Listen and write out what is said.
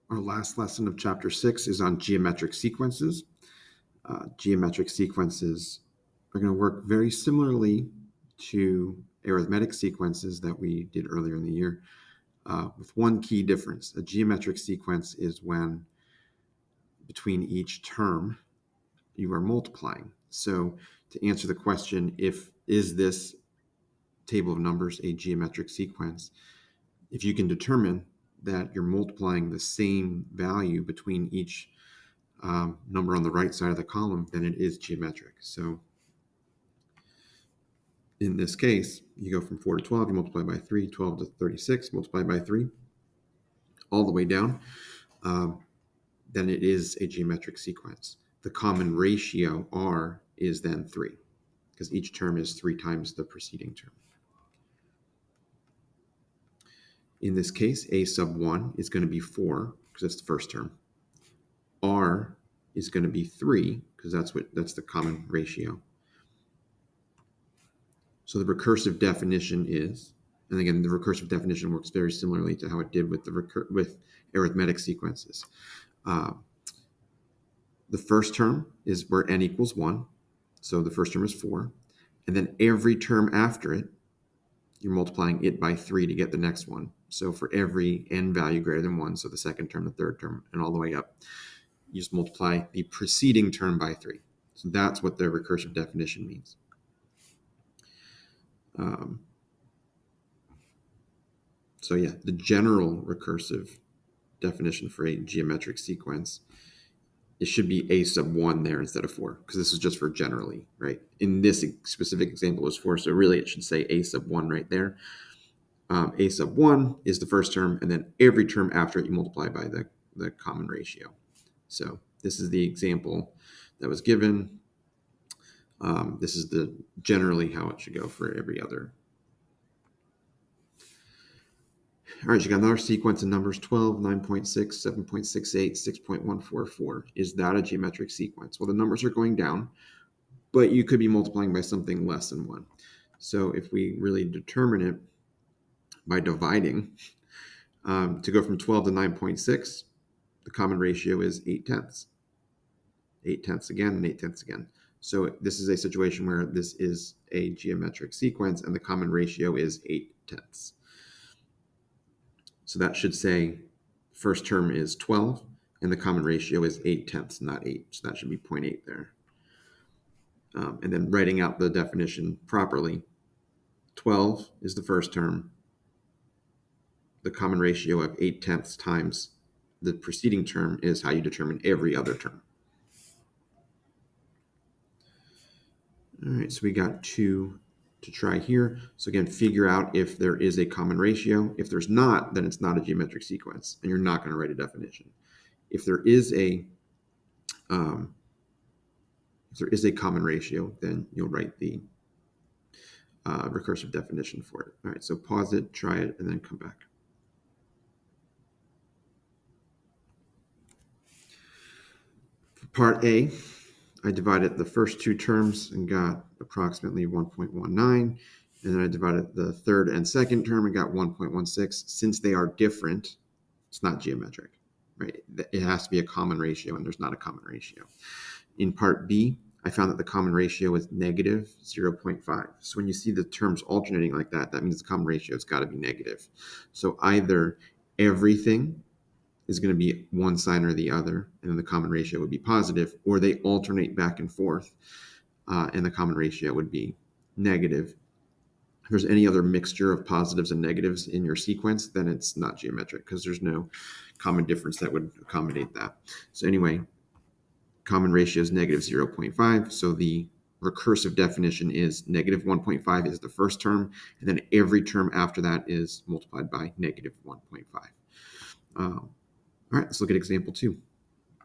Our last lesson of chapter 6 is on geometric sequences. Geometric sequences are going to work very similarly to arithmetic sequences that we did earlier in the year, with one key difference. A geometric sequence is when between each term you are multiplying. So to answer the question, is this table of numbers a geometric sequence, if you can determine that you're multiplying the same value between each number on the right side of the column, then it is geometric. So in this case, you go from 4 to 12, you multiply by 3, 12 to 36, multiply by 3, all the way down, then it is a geometric sequence. The common ratio, R, is then 3, because each term is 3 times the preceding term. In this case, a sub 1 is going to be 4, because that's the first term. R is going to be 3, because that's the common ratio. So the recursive definition is, and again, the recursive definition works very similarly to how it did with with arithmetic sequences. The first term is where n equals 1, so the first term is 4, and then every term after it, you're multiplying it by 3 to get the next one. So for every n value greater than 1, so the second term, the third term, and all the way up, you just multiply the preceding term by 3. So that's what the recursive definition means. So yeah, the general recursive definition for a geometric sequence, it should be a sub 1 there instead of 4, because this is just for generally, right? In this specific example, it was 4, so really it should say a sub 1 right there. A sub 1 is the first term, and then every term after it you multiply by the common ratio. So this is the example that was given. This is generally how it should go for every other. All right, you got another sequence of numbers: 12, 9.6, 7.68, 6.144. Is that a geometric sequence? Well, the numbers are going down, but you could be multiplying by something less than 1. So if we really determine it by dividing, to go from 12 to 9.6, the common ratio is 8 tenths. 8 tenths again and 8 tenths again. So this is a situation where this is a geometric sequence and the common ratio is 8 tenths. So that should say first term is 12 and the common ratio is 8 tenths, not 8. So that should be 0.8 there. And then writing out the definition properly, 12 is the first term. The common ratio of 8 tenths times the preceding term is how you determine every other term. All right, so we got 2 to try here. So again, figure out if there is a common ratio. If there's not, then it's not a geometric sequence, and you're not going to write a definition. If there is a common ratio, then you'll write the recursive definition for it. All right, so pause it, try it, and then come back. For part A, I divided the first 2 terms and got approximately 1.19. And then I divided the third and second term and got 1.16. Since they are different, it's not geometric, right? It has to be a common ratio, and there's not a common ratio. In part B, I found that the common ratio is negative 0.5. So when you see the terms alternating like that, that means the common ratio has got to be negative. So either everything is going to be one side or the other, and then the common ratio would be positive, or they alternate back and forth, and the common ratio would be negative. If there's any other mixture of positives and negatives in your sequence, then it's not geometric because there's no common difference that would accommodate that. So anyway, common ratio is negative 0.5. So the recursive definition is negative 1.5 is the first term, and then every term after that is multiplied by negative 1.5. All right, let's look at example 2.